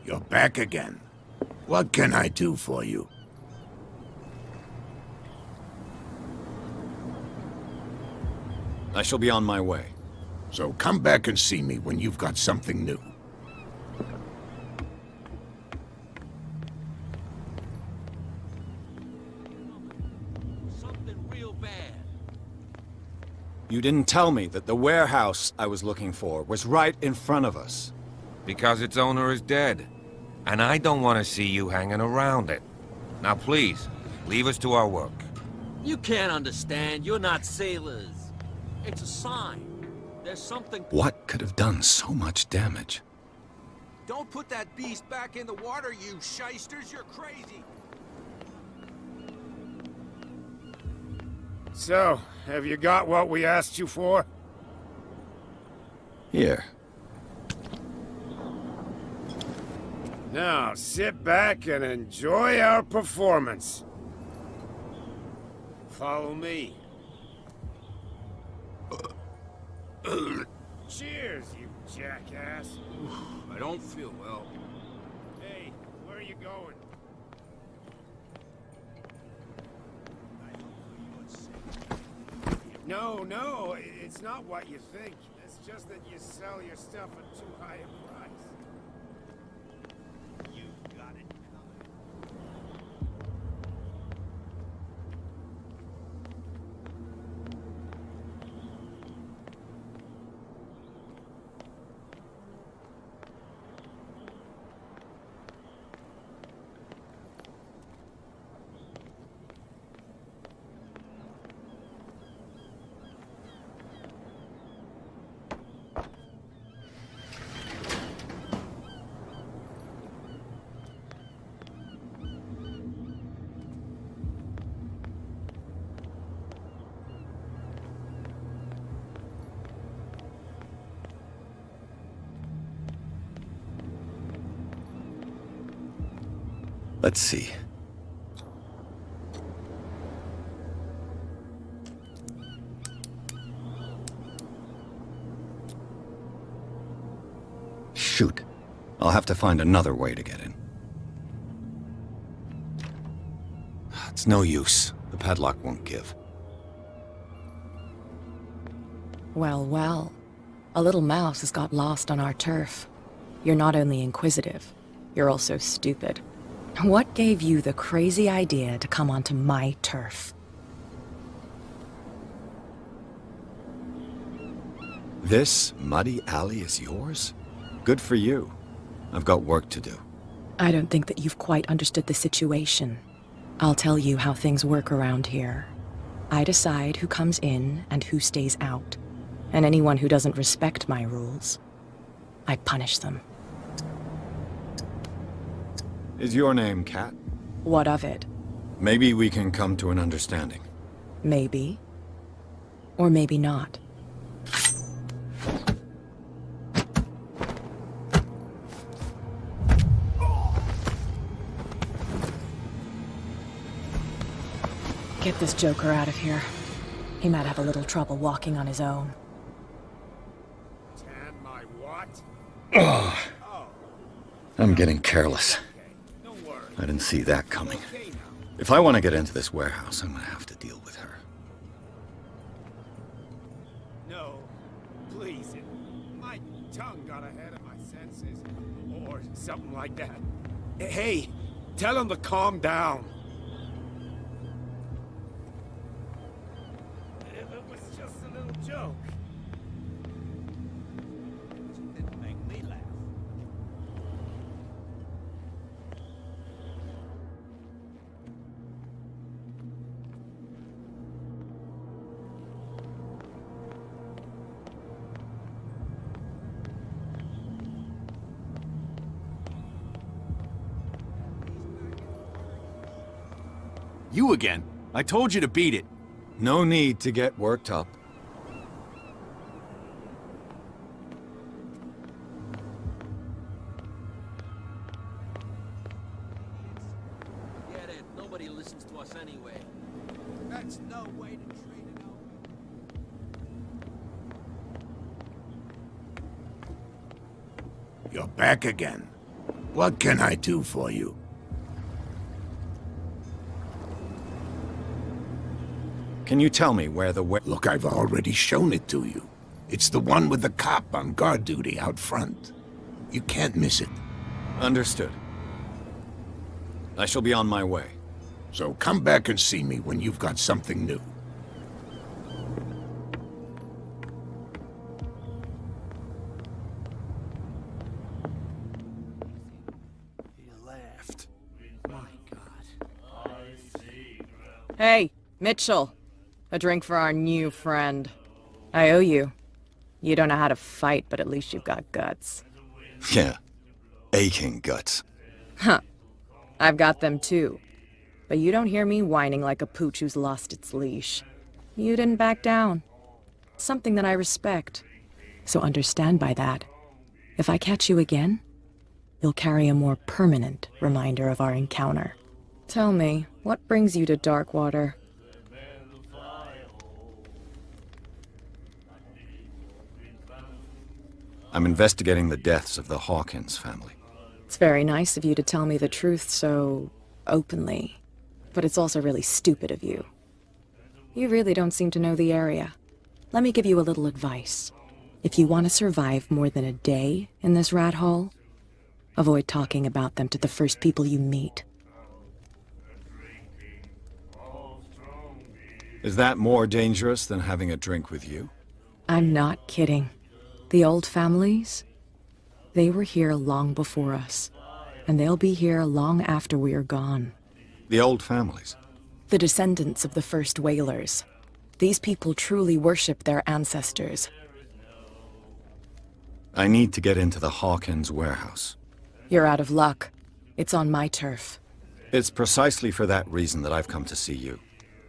You're back again. What can I do for you? I shall be on my way. So come back and see me when you've got something new. Something real bad. You didn't tell me that the warehouse I was looking for was right in front of us. Because its owner is dead. And I don't want to see you hanging around it. Now please, leave us to our work. You can't understand. You're not sailors. It's a sign. There's something... What could have done so much damage? Don't put that beast back in the water, you shysters! You're crazy! So, have you got what we asked you for? Here. Now, sit back and enjoy our performance. Follow me. Cheers, you jackass. I don't feel well. Hey, where are you going? No, it's not what you think. It's just that you sell your stuff at too high a price. You got it coming. Let's see. Shoot. I'll have to find another way to get in. It's no use. The padlock won't give. Well. A little mouse has got lost on our turf. You're not only inquisitive, you're also stupid. What gave you the crazy idea to come onto my turf? This muddy alley is yours? Good for you. I've got work to do. I don't think that you've quite understood the situation. I'll tell you how things work around here. I decide who comes in and who stays out. And anyone who doesn't respect my rules, I punish them. Is your name Cat? What of it? Maybe we can come to an understanding. Maybe. Or maybe not. Get this joker out of here. He might have a little trouble walking on his own. Tan my what? Ugh. I'm getting careless. Don't worry. I didn't see that coming. Okay now. If I want to get into this warehouse, I'm gonna have to deal with her. No, please. My tongue got ahead of my senses. Or something like that. Hey, tell him to calm down. It was just a little joke. Didn't make me laugh. You again. I told you to beat it. No need to get worked up. Get it. Nobody listens to us anyway. That's no way to treat an old... You're back again. What can I do for you? Can you tell me where the Look, I've already shown it to you. It's the one with the cop on guard duty out front. You can't miss it. Understood. I shall be on my way. So come back and see me when you've got something new. He laughed. My God. Hey, Mitchell. A drink for our new friend. I owe you. You don't know how to fight, but at least you've got guts. Yeah. Aching guts. Huh. I've got them too. But you don't hear me whining like a pooch who's lost its leash. You didn't back down. Something that I respect. So understand by that, if I catch you again, you'll carry a more permanent reminder of our encounter. Tell me, what brings you to Darkwater? I'm investigating the deaths of the Hawkins family. It's very nice of you to tell me the truth so openly, but it's also really stupid of you. You really don't seem to know the area. Let me give you a little advice. If you want to survive more than a day in this rat hole, avoid talking about them to the first people you meet. Is that more dangerous than having a drink with you? I'm not kidding. The old families, they were here long before us, and they'll be here long after we are gone. The old families? The descendants of the first whalers. These people truly worship their ancestors. I need to get into the Hawkins warehouse. You're out of luck. It's on my turf. It's precisely for that reason that I've come to see you.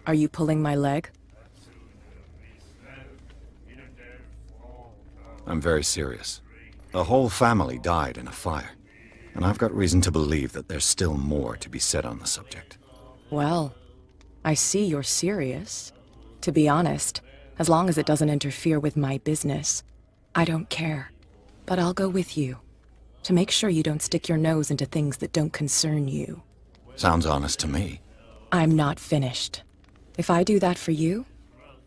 Are you pulling my leg? I'm very serious. The whole family died in a fire, and I've got reason to believe that there's still more to be said on the subject. Well, I see you're serious. To be honest, as long as it doesn't interfere with my business, I don't care. But I'll go with you, to make sure you don't stick your nose into things that don't concern you. Sounds honest to me. I'm not finished. If I do that for you,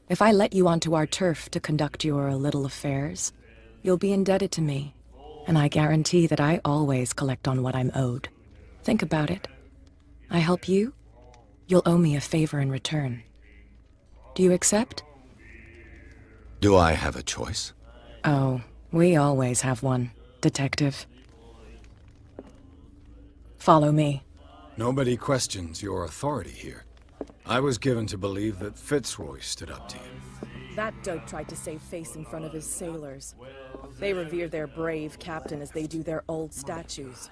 if I let you onto our turf to conduct your little affairs, you'll be indebted to me, and I guarantee that I always collect on what I'm owed. Think about it. I help you, you'll owe me a favor in return. Do you accept? Do I have a choice? Oh, we always have one, Detective. Follow me. Nobody questions your authority here. I was given to believe that Fitzroy stood up to you. That dope tried to save face in front of his sailors. They revere their brave captain as they do their old statues.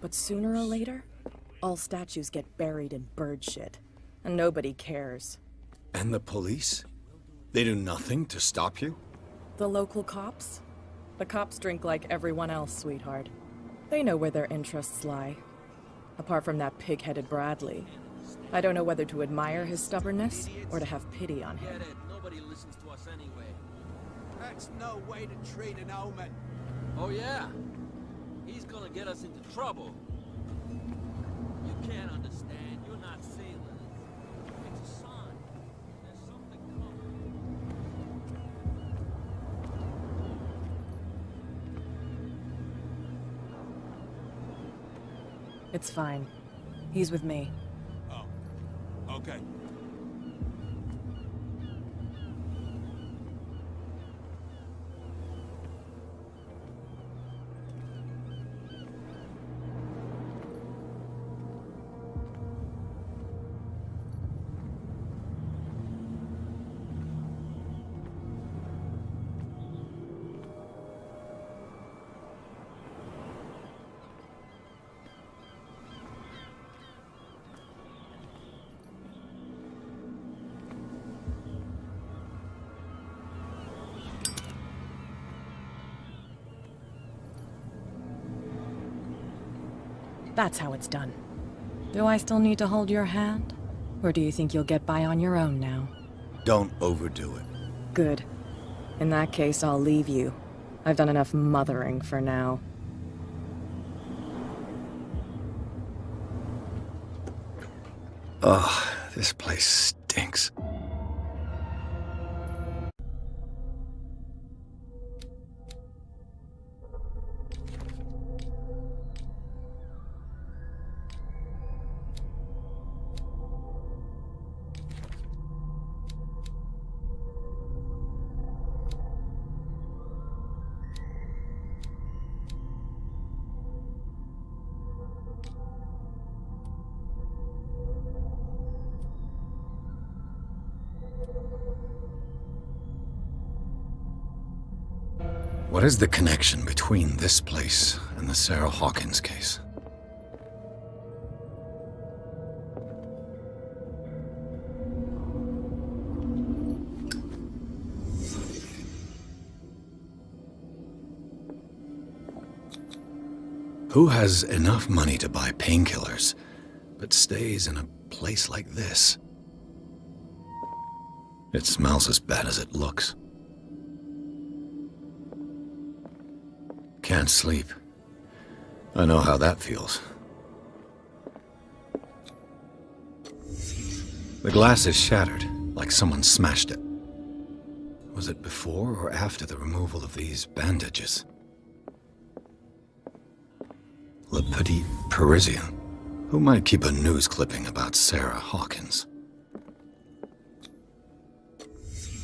But sooner or later, all statues get buried in bird shit, and nobody cares. And the police? They do nothing to stop you? The local cops? The cops drink like everyone else, sweetheart. They know where their interests lie. Apart from that pig-headed Bradley, I don't know whether to admire his stubbornness or to have pity on him. Get it? Nobody listens to us anyway. That's no way to treat an omen. Oh yeah? He's gonna get us into trouble. You can't understand. You're not sailors. It's a sign. There's something coming. It's fine. He's with me. Oh, okay. That's how it's done. Do I still need to hold your hand? Or do you think you'll get by on your own now? Don't overdo it. Good. In that case, I'll leave you. I've done enough mothering for now. Ugh, this place stinks. What is the connection between this place and the Sarah Hawkins case? Who has enough money to buy painkillers, but stays in a place like this? It smells as bad as it looks. Can't sleep. I know how that feels. The glass is shattered, like someone smashed it. Was it before or after the removal of these bandages? Le Petit Parisien. Who might keep a news clipping about Sarah Hawkins?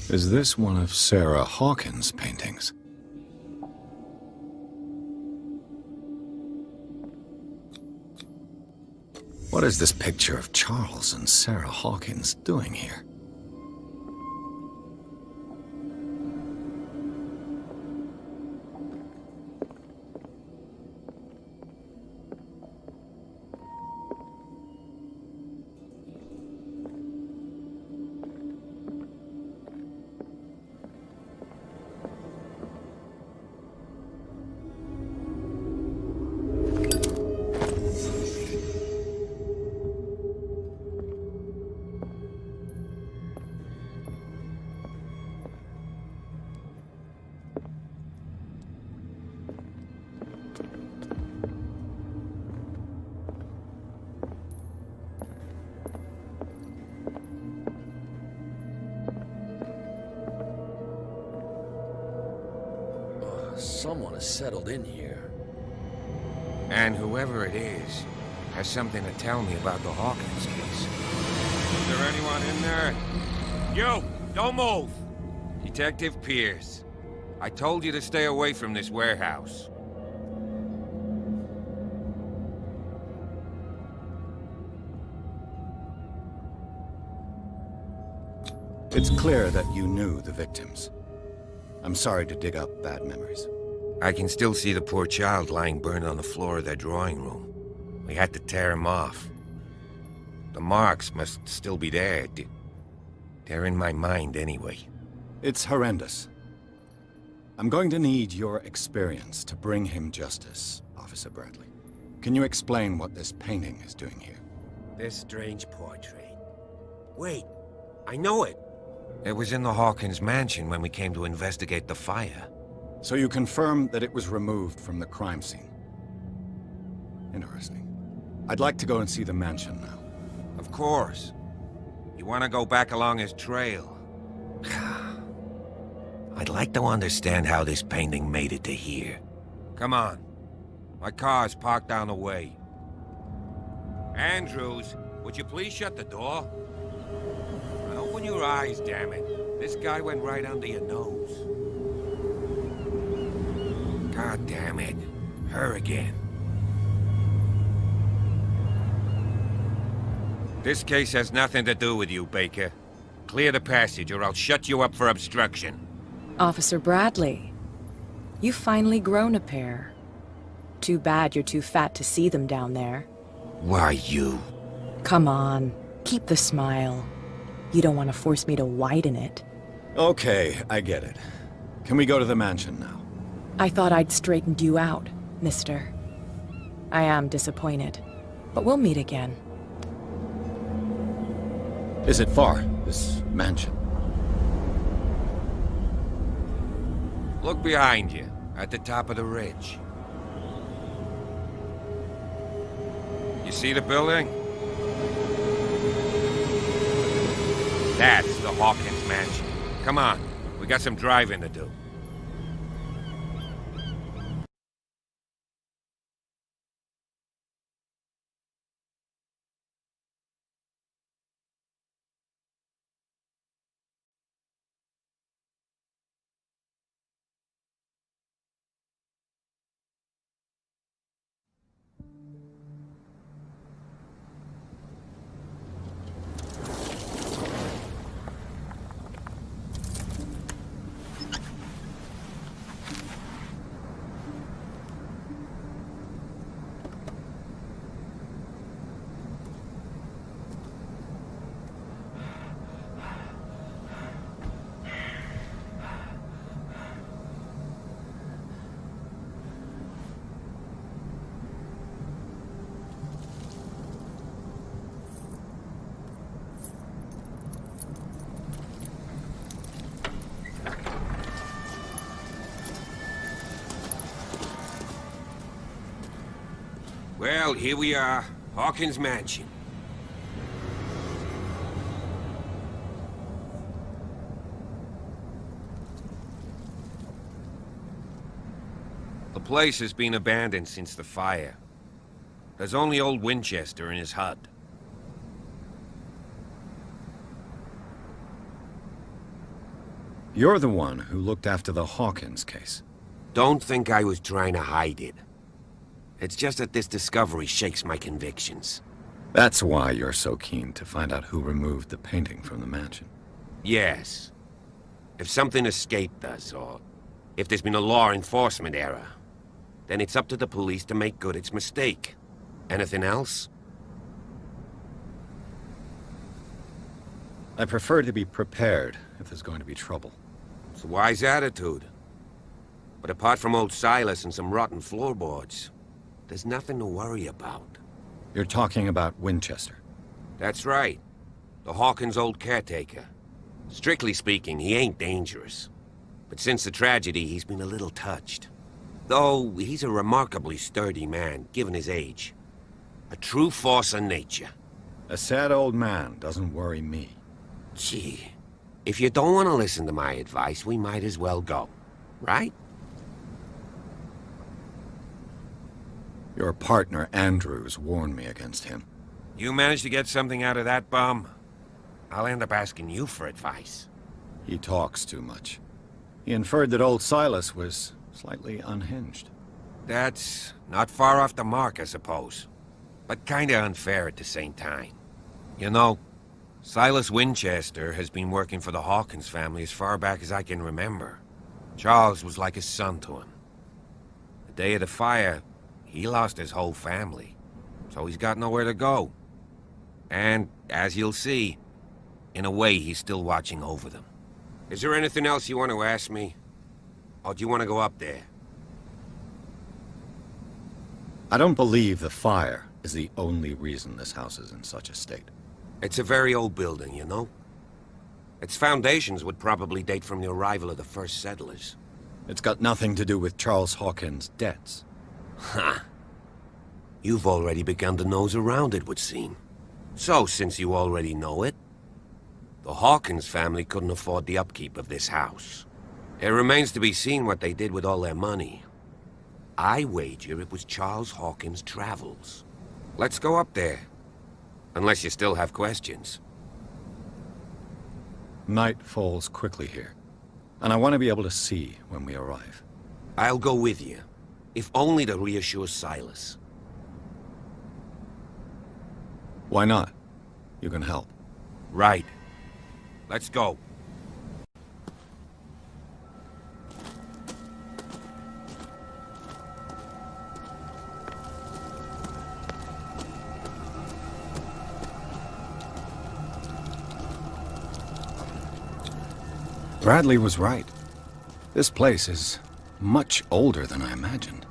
Is this one of Sarah Hawkins' paintings? What is this picture of Charles and Sarah Hawkins doing here? Someone has settled in here. And whoever it is has something to tell me about the Hawkins case. Is there anyone in there? You! Don't move! Detective Pierce. I told you to stay away from this warehouse. It's clear that you knew the victims. I'm sorry to dig up bad memories. I can still see the poor child lying burned on the floor of their drawing room. We had to tear him off. The marks must still be there. They're in my mind anyway. It's horrendous. I'm going to need your experience to bring him justice, Officer Bradley. Can you explain what this painting is doing here? This strange portrait. Wait, I know it. It was in the Hawkins mansion when we came to investigate the fire. So you confirm that it was removed from the crime scene? Interesting. I'd like to go and see the mansion now. Of course. You want to go back along his trail? I'd like to understand how this painting made it to here. Come on. My car's parked down the way. Andrews, would you please shut the door? And open your eyes, damn it. This guy went right under your nose. God damn it. Her again. This case has nothing to do with you, Baker. Clear the passage or I'll shut you up for obstruction. Officer Bradley, you've finally grown a pair. Too bad you're too fat to see them down there. Why you? Come on, keep the smile. You don't want to force me to widen it. Okay, I get it. Can we go to the mansion now? I thought I'd straightened you out, mister. I am disappointed, but we'll meet again. Is it far, this mansion? Look behind you, at the top of the ridge. You see the building? That's the Hawkins mansion. Come on, we got some driving to do. Well, here we are. Hawkins Mansion. The place has been abandoned since the fire. There's only old Winchester in his hut. You're the one who looked after the Hawkins case. Don't think I was trying to hide it. It's just that this discovery shakes my convictions. That's why you're so keen to find out who removed the painting from the mansion. Yes. If something escaped us, or if there's been a law enforcement error, then it's up to the police to make good its mistake. Anything else? I prefer to be prepared if there's going to be trouble. It's a wise attitude. But apart from old Silas and some rotten floorboards, there's nothing to worry about. You're talking about Winchester. That's right. The Hawkins' old caretaker. Strictly speaking, he ain't dangerous. But since the tragedy, he's been a little touched. Though, he's a remarkably sturdy man, given his age. A true force of nature. A sad old man doesn't worry me. Gee, if you don't want to listen to my advice, we might as well go. Right? Your partner, Andrews, warned me against him. You managed to get something out of that bum? I'll end up asking you for advice. He talks too much. He inferred that old Silas was slightly unhinged. That's not far off the mark, I suppose. But kinda unfair at the same time. You know, Silas Winchester has been working for the Hawkins family as far back as I can remember. Charles was like a son to him. The day of the fire, he lost his whole family, so he's got nowhere to go. And, as you'll see, in a way, he's still watching over them. Is there anything else you want to ask me? Or do you want to go up there? I don't believe the fire is the only reason this house is in such a state. It's a very old building, you know? Its foundations would probably date from the arrival of the first settlers. It's got nothing to do with Charles Hawkins' debts. Ha! You've already begun to nose around it, would seem. So, since you already know it, the Hawkins family couldn't afford the upkeep of this house. It remains to be seen what they did with all their money. I wager it was Charles Hawkins' travels. Let's go up there. Unless you still have questions. Night falls quickly here, and I want to be able to see when we arrive. I'll go with you, if only to reassure Silas. Why not? You can help. Right. Let's go. Bradley was right. This place is much older than I imagined.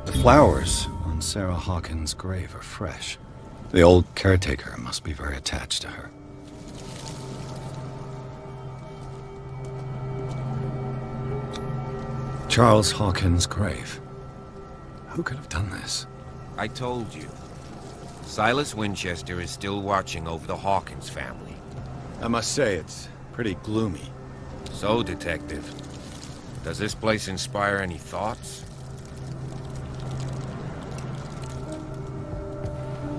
The flowers on Sarah Hawkins' grave are fresh. The old caretaker must be very attached to her. Charles Hawkins' grave. Who could have done this? I told you. Silas Winchester is still watching over the Hawkins family. I must say, it's pretty gloomy. So, Detective, does this place inspire any thoughts?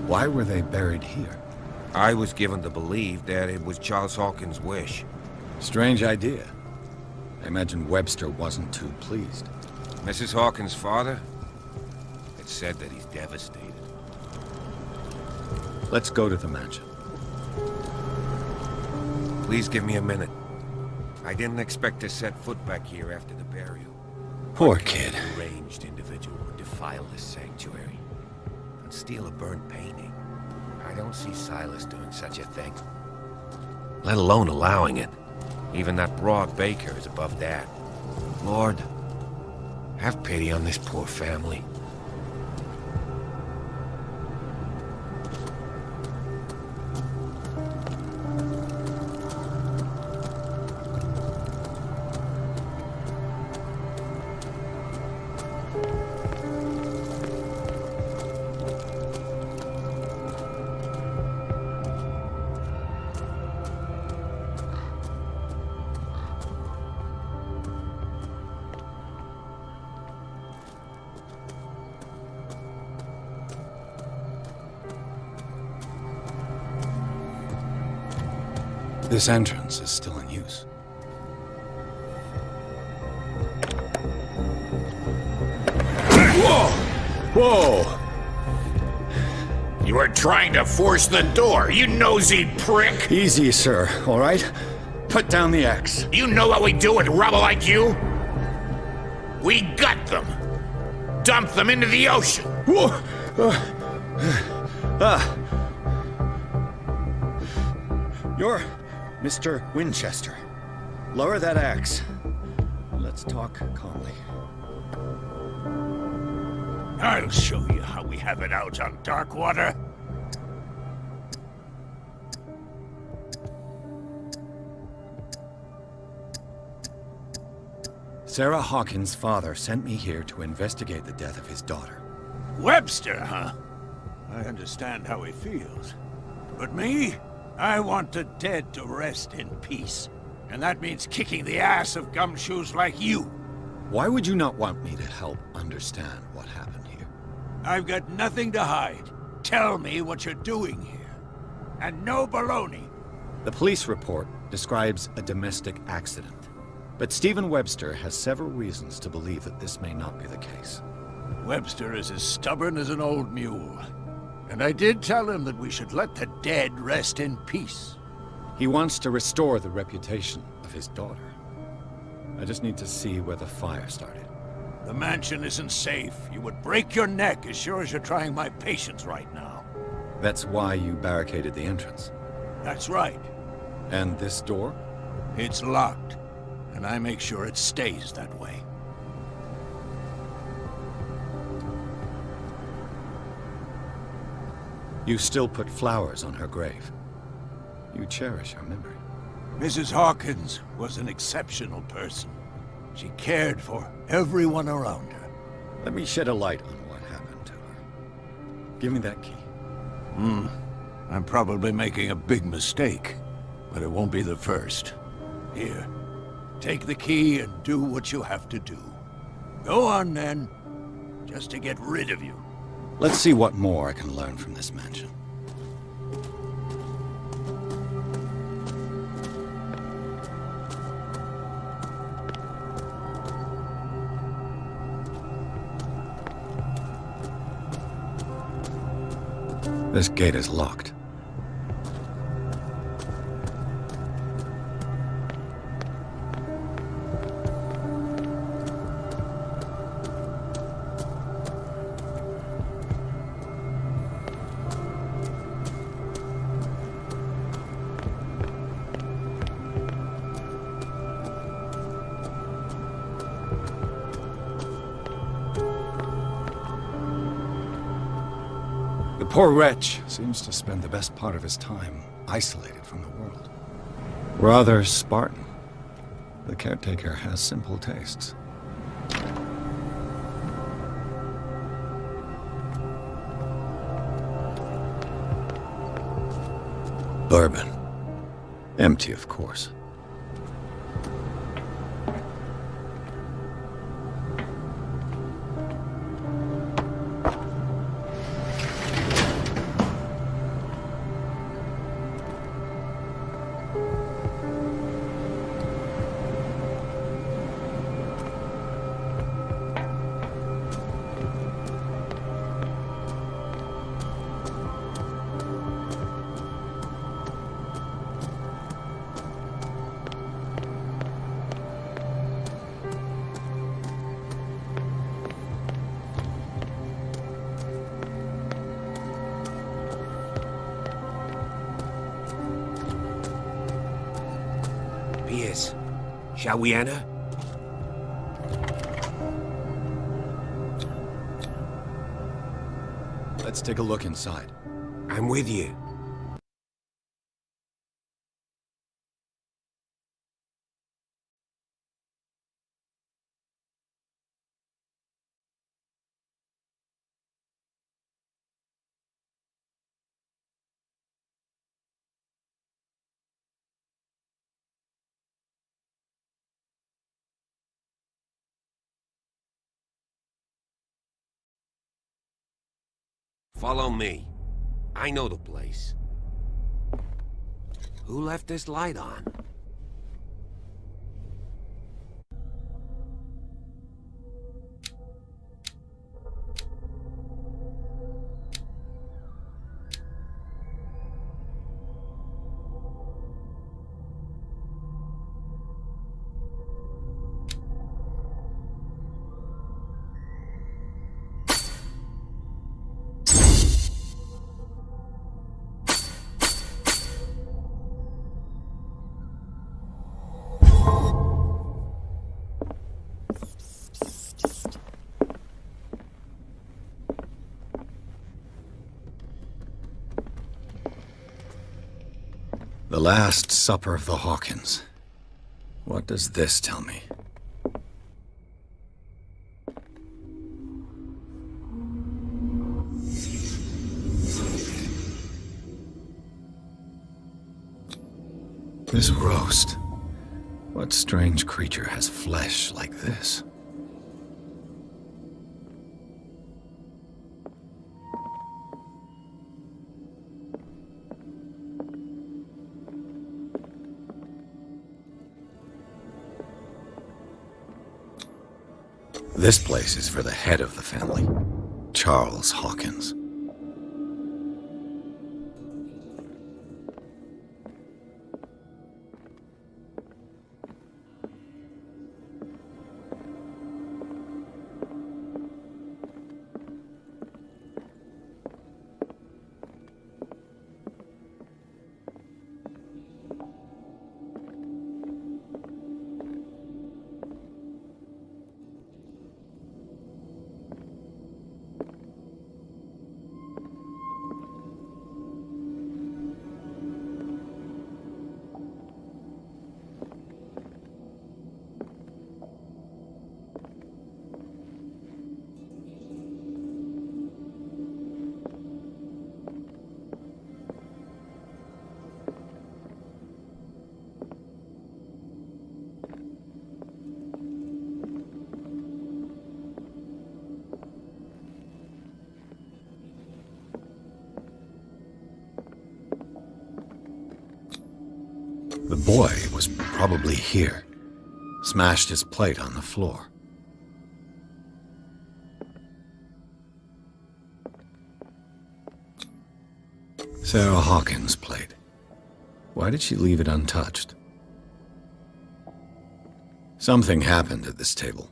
Why were they buried here? I was given to believe that it was Charles Hawkins' wish. Strange idea. I imagine Webster wasn't too pleased. Mrs. Hawkins' father? It's said that he's devastated. Let's go to the mansion. Please give me a minute. I didn't expect to set foot back here after the burial. Poor kid. A deranged individual would defile this sanctuary and steal a burnt painting. I don't see Silas doing such a thing. Let alone allowing it. Even that broad baker is above that. Lord, have pity on this poor family. This entrance is still in use. Whoa! Whoa! You were trying to force the door, you nosy prick! Easy, sir, all right? Put down the axe. You know what we do with rubble like you? We gut them! Dump them into the ocean! Whoa! You're Mr. Winchester. Lower that axe. Let's talk calmly. I'll show you how we have it out on Darkwater. Sarah Hawkins' father sent me here to investigate the death of his daughter. Webster, huh? I understand how he feels. But me? I want the dead to rest in peace. And that means kicking the ass of gumshoes like you. Why would you not want me to help understand what happened here? I've got nothing to hide. Tell me what you're doing here. And no baloney. The police report describes a domestic accident. But Stephen Webster has several reasons to believe that this may not be the case. Webster is as stubborn as an old mule. And I did tell him that we should let the dead rest in peace. He wants to restore the reputation of his daughter. I just need to see where the fire started. The mansion isn't safe. You would break your neck as sure as you're trying my patience right now. That's why you barricaded the entrance. That's right. And this door? It's locked. And I make sure it stays that way. You still put flowers on her grave. You cherish her memory. Mrs. Hawkins was an exceptional person. She cared for everyone around her. Let me shed a light on what happened to her. Give me that key. I'm probably making a big mistake, but it won't be the first. Here, take the key and do what you have to do. Go on then, just to get rid of you. Let's see what more I can learn from this mansion. This gate is locked. The poor wretch seems to spend the best part of his time isolated from the world. Rather Spartan. The caretaker has simple tastes. Bourbon. Empty, of course. Pierce, shall we enter? Let's take a look inside. I'm with you. Follow me. I know the place. Who left this light on? The Last Supper of the Hawkins. What does this tell me? This roast. What strange creature has flesh like this? This place is for the head of the family, Charles Hawkins. The boy was probably here. Smashed his plate on the floor. Sarah Hawkins' plate. Why did she leave it untouched? Something happened at this table.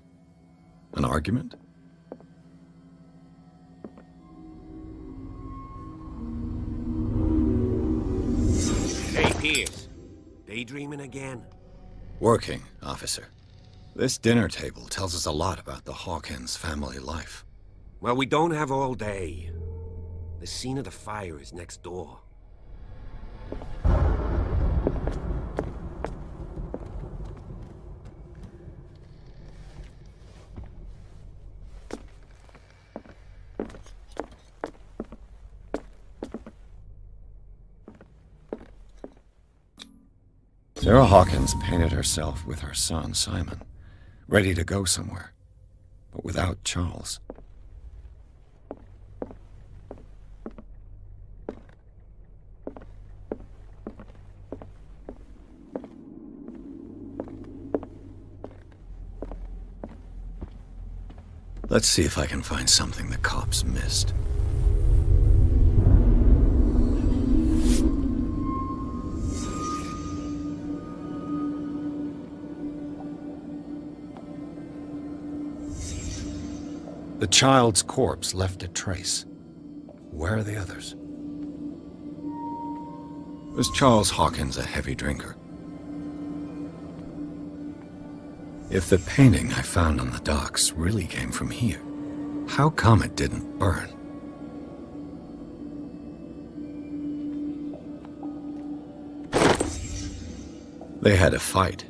An argument? Hey, Pierce. Daydreaming again? Working, officer. This dinner table tells us a lot about the Hawkins family life. Well, we don't have all day. The scene of the fire is next door. Sarah Hawkins painted herself with her son, Simon, ready to go somewhere, but without Charles. Let's see if I can find something the cops missed. The child's corpse left a trace. Where are the others? Was Charles Hawkins a heavy drinker? If the painting I found on the docks really came from here, how come it didn't burn? They had a fight.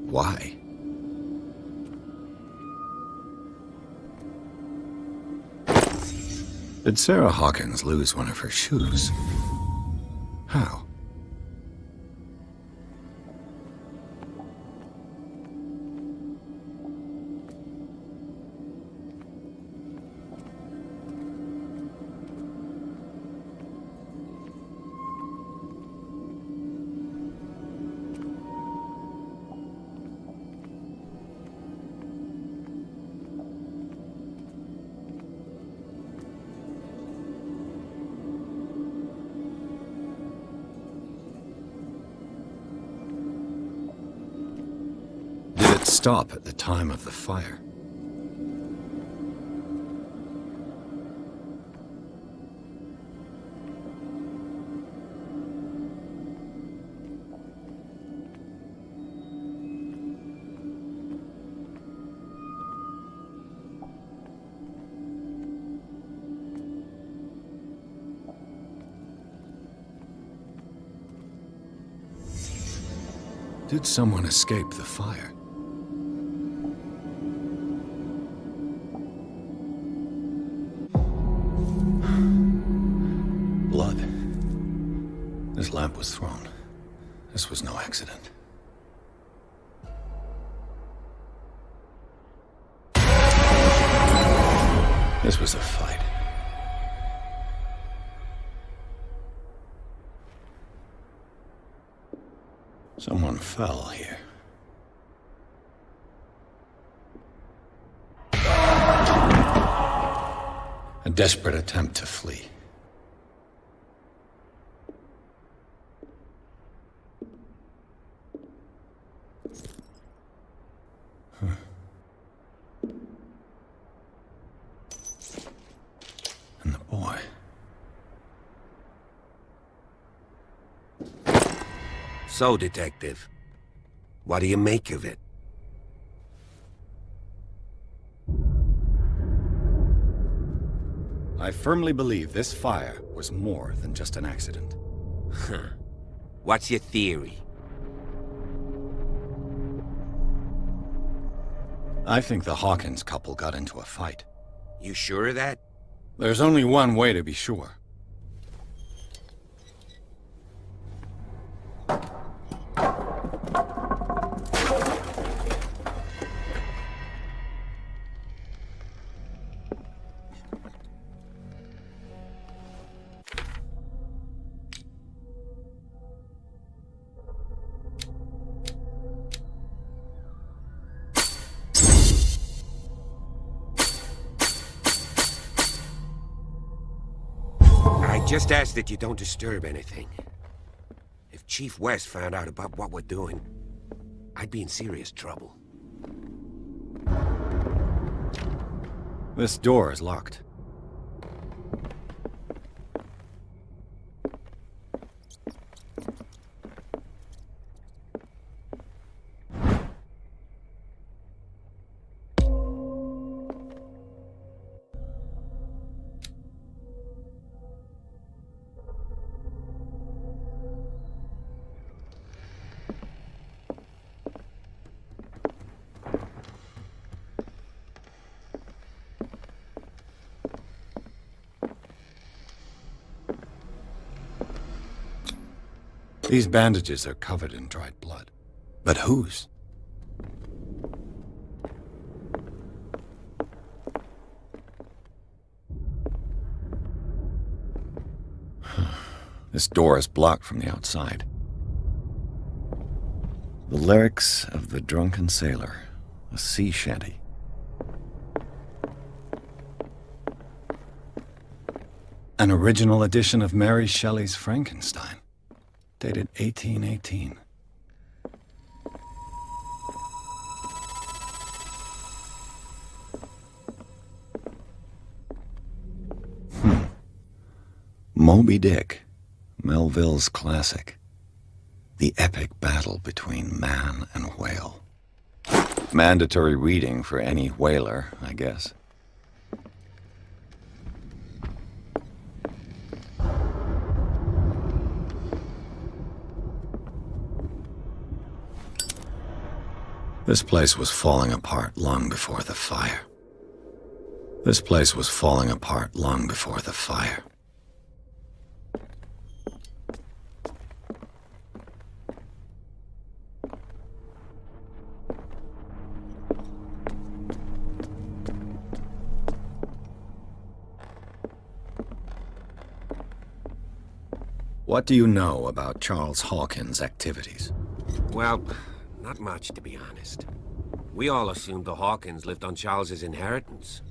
Why? Did Sarah Hawkins lose one of her shoes? How? Stop at the time of the fire. Did someone escape the fire? Blood. This lamp was thrown. This was no accident. This was a fight. Someone fell here. A desperate attempt to flee. And the boy. So, Detective, what do you make of it? I firmly believe this fire was more than just an accident. Huh. What's your theory? I think the Hawkins couple got into a fight. You sure of that? There's only one way to be sure. Just ask that you don't disturb anything. If Chief West found out about what we're doing, I'd be in serious trouble. This door is locked. These bandages are covered in dried blood. But whose? This door is blocked from the outside. The lyrics of the drunken sailor, a sea shanty. An original edition of Mary Shelley's Frankenstein, dated 1818. Moby Dick, Melville's classic. The epic battle between man and whale. Mandatory reading for any whaler, I guess. This place was falling apart long before the fire. This place was falling apart long before the fire. What do you know about Charles Hawkins' activities? Well, not much, to be honest. We all assumed the Hawkins lived on Charles's inheritance.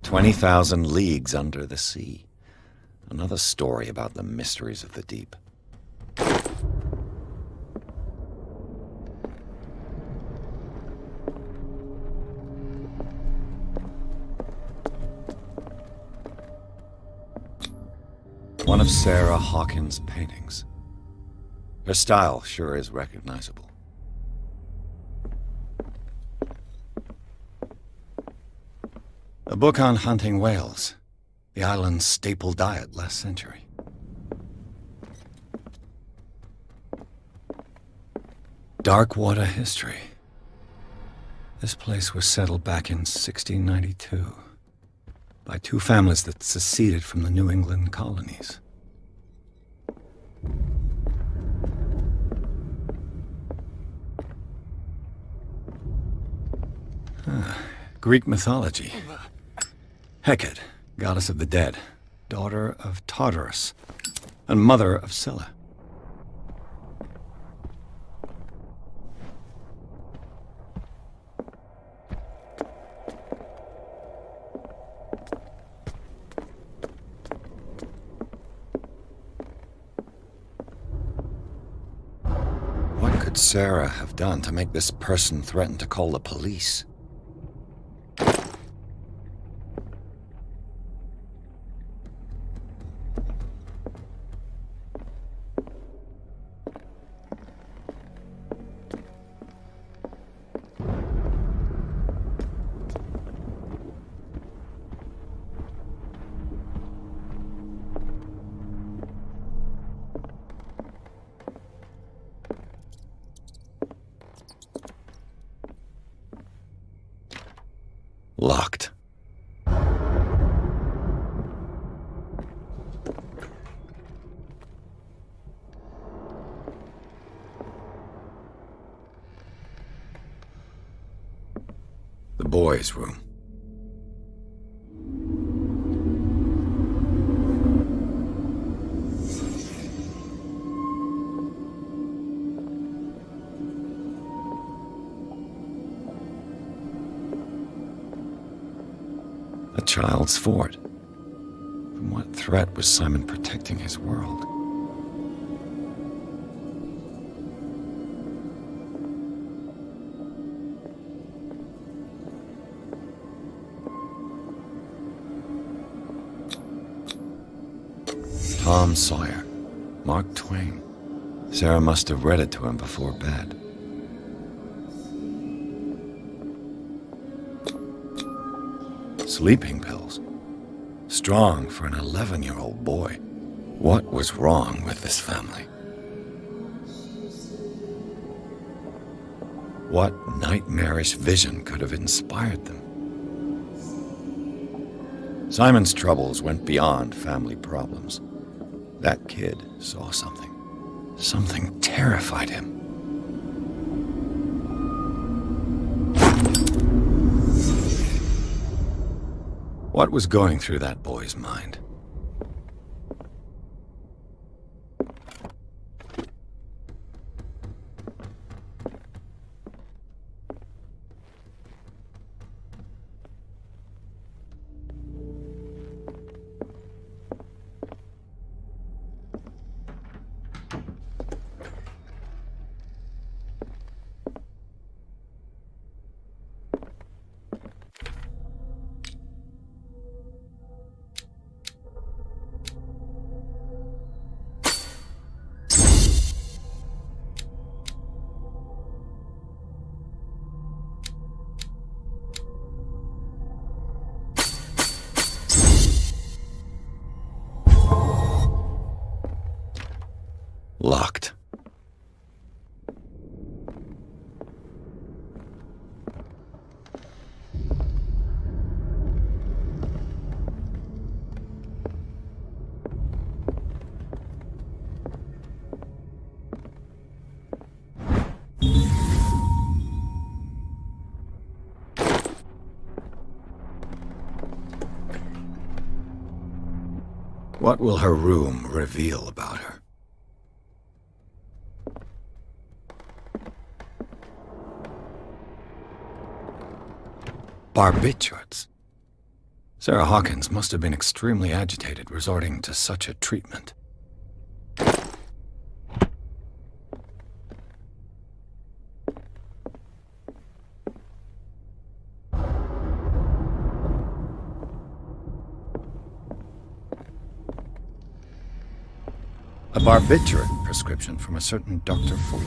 "20,000 Leagues Under the Sea." Another story about the mysteries of the deep. One of Sarah Hawkins' paintings. Her style sure is recognizable. A book on hunting whales, the island's staple diet last century. Dark water history. This place was settled back in 1692 by two families that seceded from the New England colonies. Greek mythology. Hecate, goddess of the dead, daughter of Tartarus, and mother of Scylla. What could Sarah have done to make this person threaten to call the police? Locked. The boys' room. A child's fort. From what threat was Simon protecting his world? Tom Sawyer. Mark Twain. Sarah must have read it to him before bed. Sleeping pills. Strong for an 11-year-old boy. What was wrong with this family? What nightmarish vision could have inspired them? Simon's troubles went beyond family problems. That kid saw something. Something terrified him. What was going through that boy's mind? Locked. What will her room reveal about her? Barbiturates. Sarah Hawkins must have been extremely agitated resorting to such a treatment. A barbiturate prescription from a certain Dr. Fuller.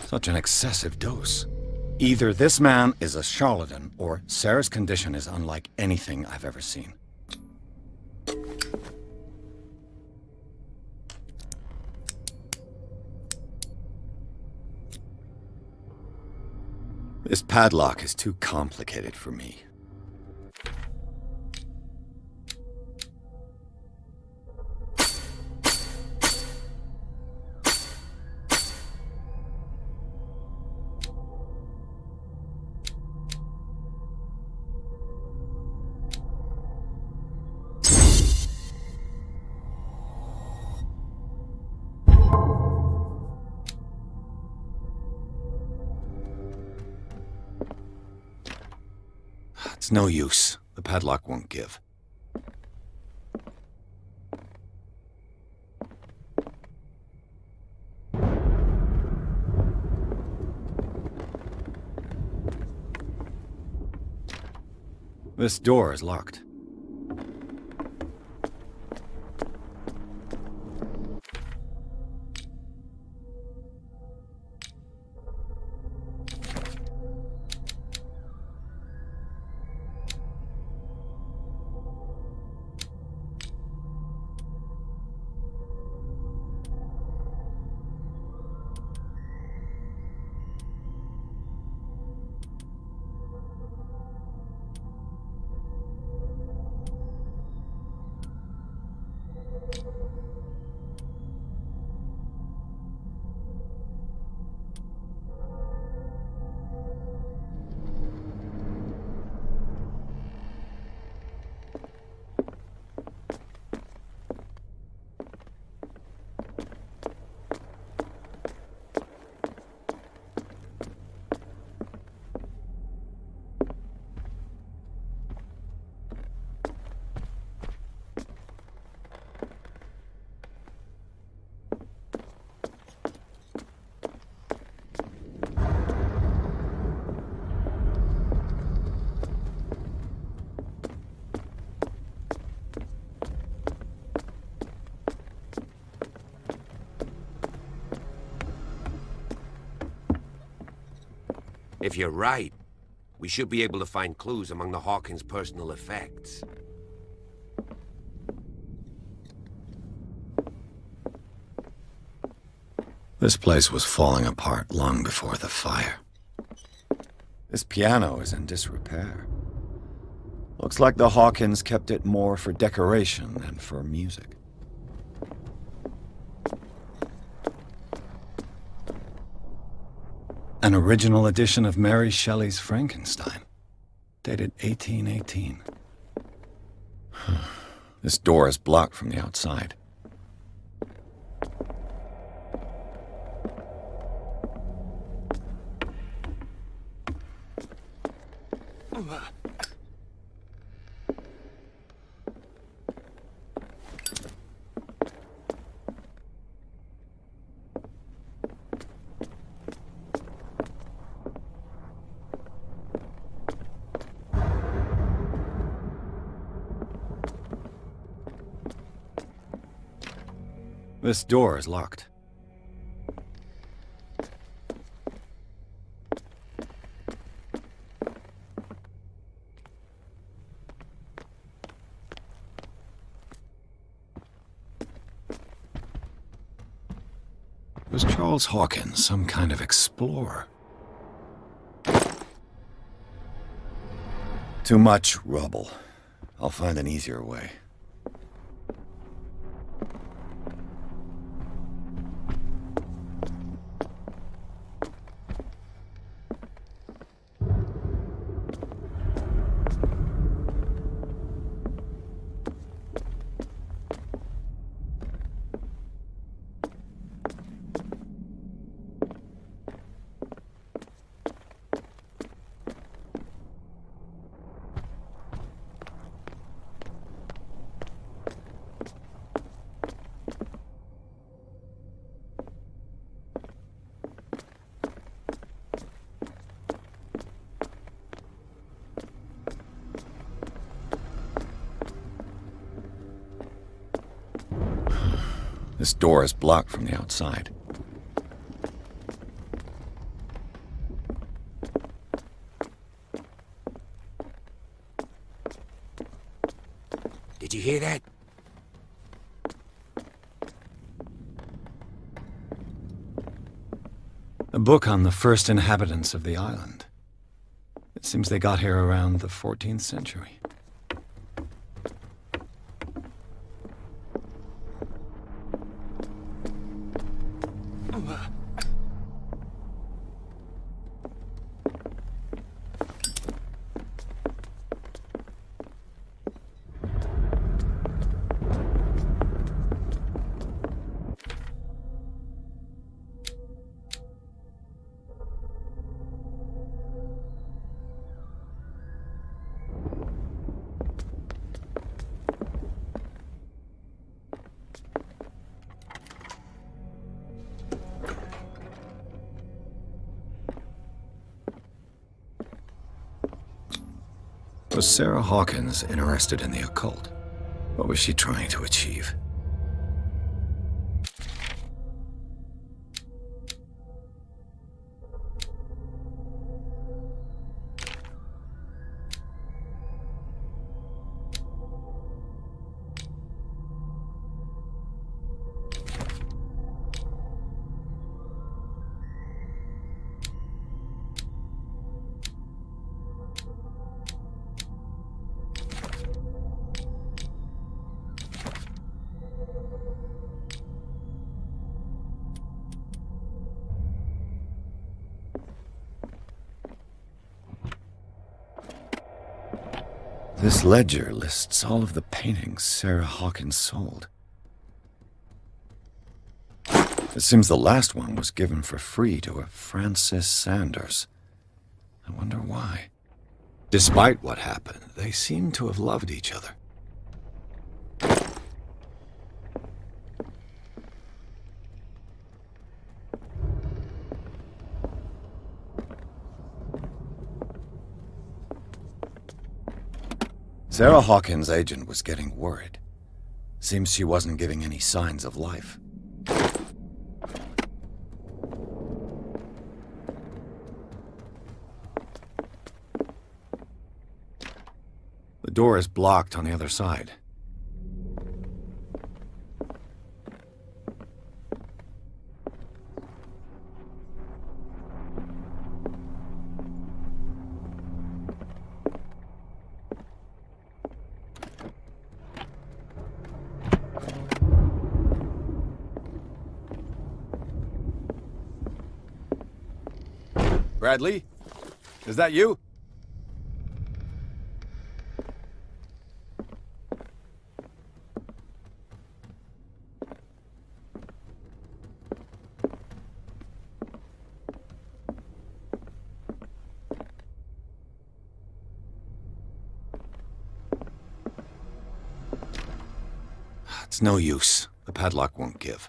Such an excessive dose. Either this man is a charlatan, or Sarah's condition is unlike anything I've ever seen. This padlock is too complicated for me. It's no use. The padlock won't give. This door is locked. If you're right, we should be able to find clues among the Hawkins' personal effects. This place was falling apart long before the fire. This piano is in disrepair. Looks like the Hawkins kept it more for decoration than for music. An original edition of Mary Shelley's Frankenstein, dated 1818. This door is blocked from the outside. This door is locked. Was Charles Hawkins some kind of explorer? Too much rubble. I'll find an easier way. This door is blocked from the outside. Did you hear that? A book on the first inhabitants of the island. It seems they got here around the 14th century. Was Sarah Hawkins interested in the occult? What was she trying to achieve? This ledger lists all of the paintings Sarah Hawkins sold. It seems the last one was given for free to a Francis Sanders. I wonder why. Despite what happened, they seem to have loved each other. Sarah Hawkins' agent was getting worried. Seems she wasn't giving any signs of life. door is blocked on the other side. Bradley? Is that you? It's no use. The padlock won't give.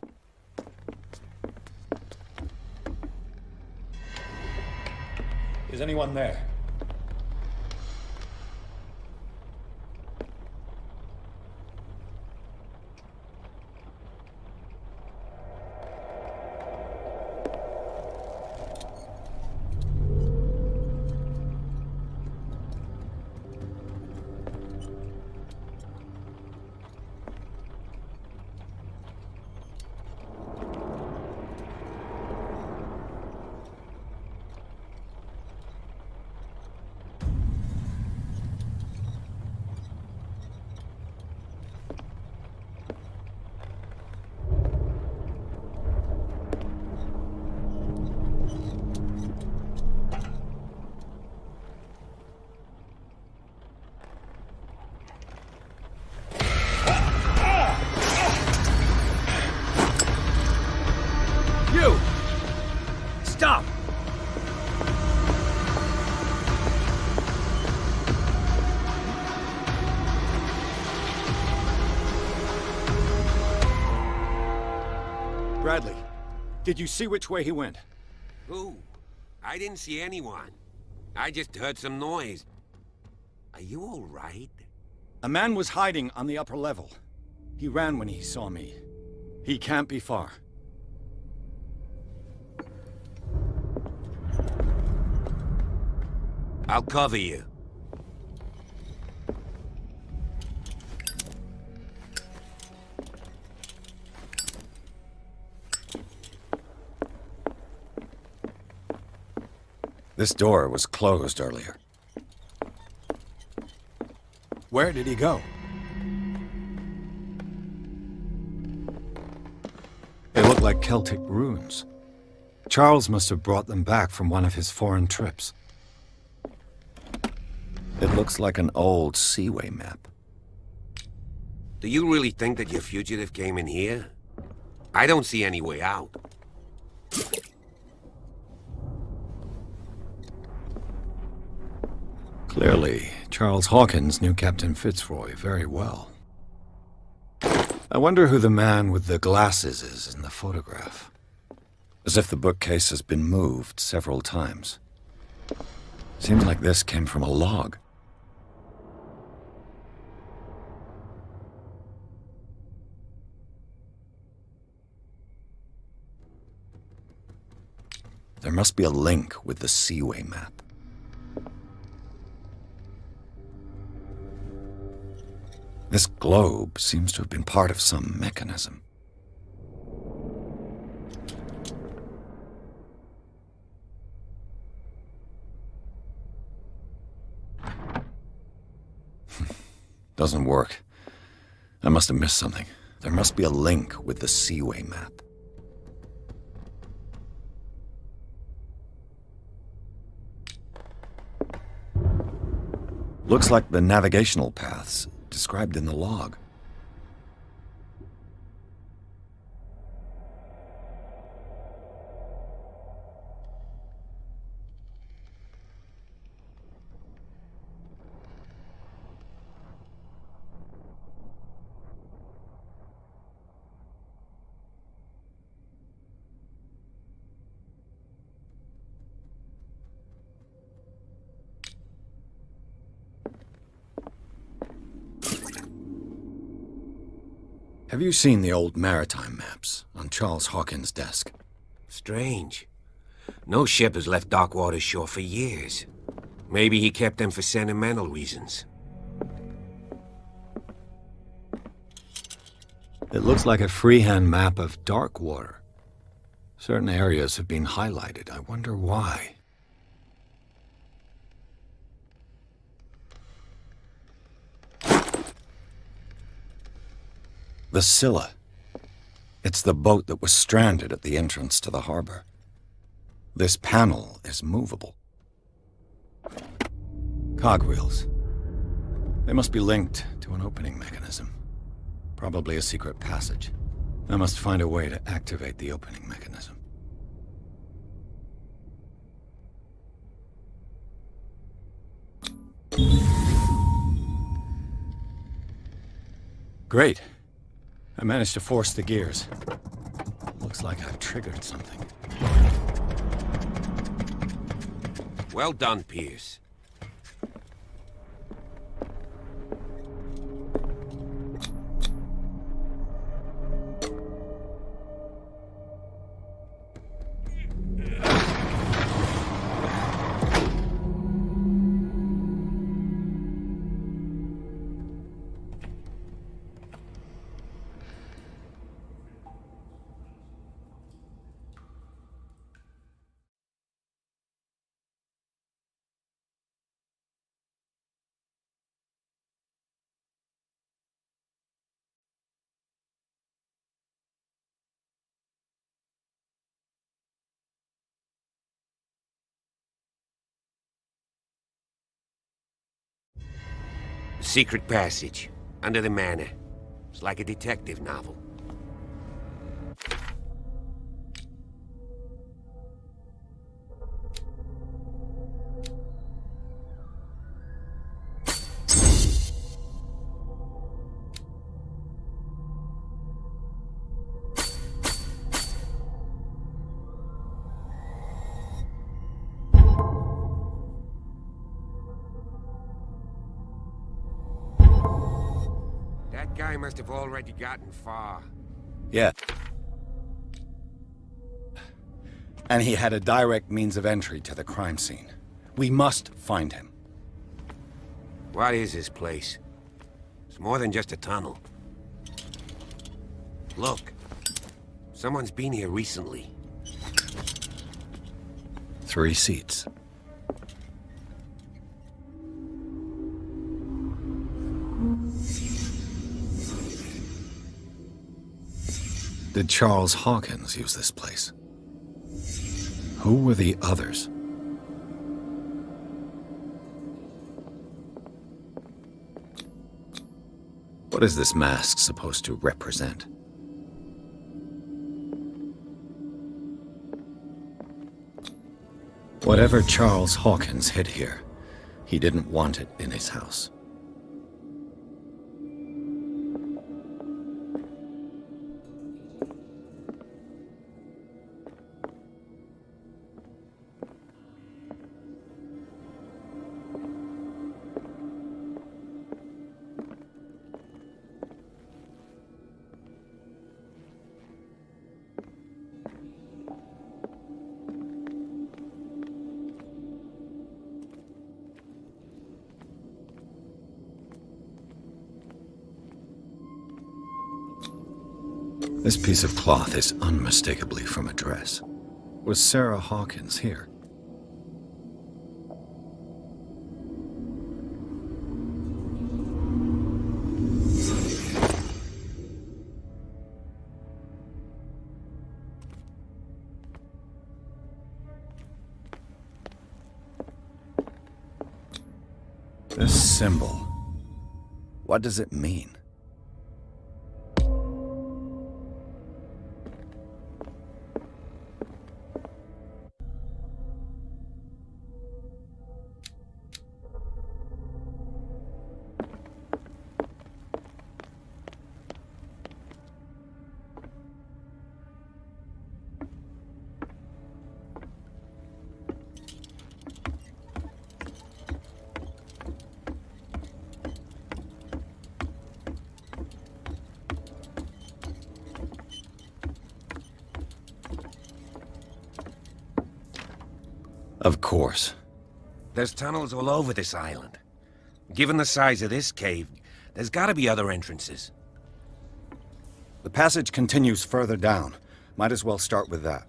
Is anyone there? Stop! Bradley, did you see which way he went? Who? I didn't see anyone. I just heard some noise. Are you all right? A man was hiding on the upper level. He ran when he saw me. He can't be far. I'll cover you. This door was closed earlier. Where did he go? They look like Celtic runes. Charles must have brought them back from one of his foreign trips. It looks like an old seaway map. Do you really think that your fugitive came in here? I don't see any way out. Clearly, Charles Hawkins knew Captain Fitzroy very well. I wonder who the man with the glasses is in the photograph. As if the bookcase has been moved several times. Seems like this came from a log. There must be a link with the seaway map. This globe seems to have been part of some mechanism. Doesn't work. I must have missed something. There must be a link with the seaway map. Looks like the navigational paths described in the log. Have you seen the old maritime maps on Charles Hawkins' desk? Strange. No ship has left Darkwater's shore for years. Maybe he kept them for sentimental reasons. It looks like a freehand map of dark water. Certain areas have been highlighted. I wonder why. The Scylla. It's the boat that was stranded at the entrance to the harbor. This panel is movable. Cogwheels. They must be linked to an opening mechanism. Probably a secret passage. I must find a way to activate the opening mechanism. Great. I managed to force the gears. Looks like I've triggered something. Well done, Pierce. Secret passage, under the manor. It's like a detective novel. That guy must have already gotten far. Yeah. And he had a direct means of entry to the crime scene. We must find him. What is this place? It's more than just a tunnel. Look. Someone's been here recently. 3 seats. Did Charles Hawkins use this place? Who were the others? What is this mask supposed to represent? Whatever Charles Hawkins hid here, he didn't want it in his house. This piece of cloth is unmistakably from a dress. Was Sarah Hawkins here? This symbol, what does it mean? Of course. There's tunnels all over this island. Given the size of this cave, there's gotta be other entrances. The passage continues further down. Might as well start with that.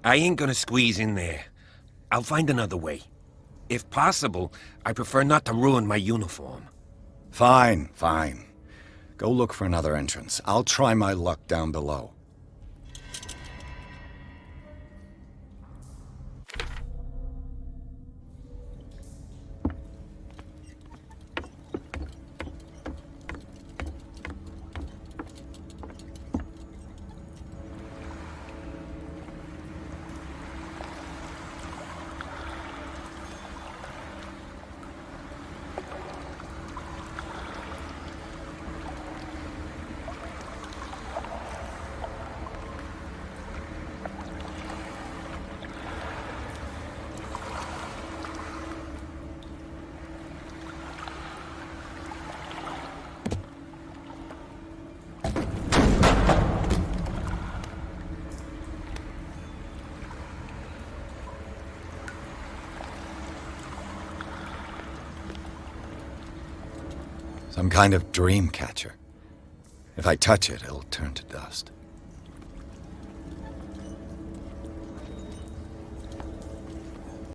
I ain't gonna squeeze in there. I'll find another way. If possible, I prefer not to ruin my uniform. Fine, fine. Go look for another entrance. I'll try my luck down below. Some kind of dream catcher. If I touch it, it'll turn to dust.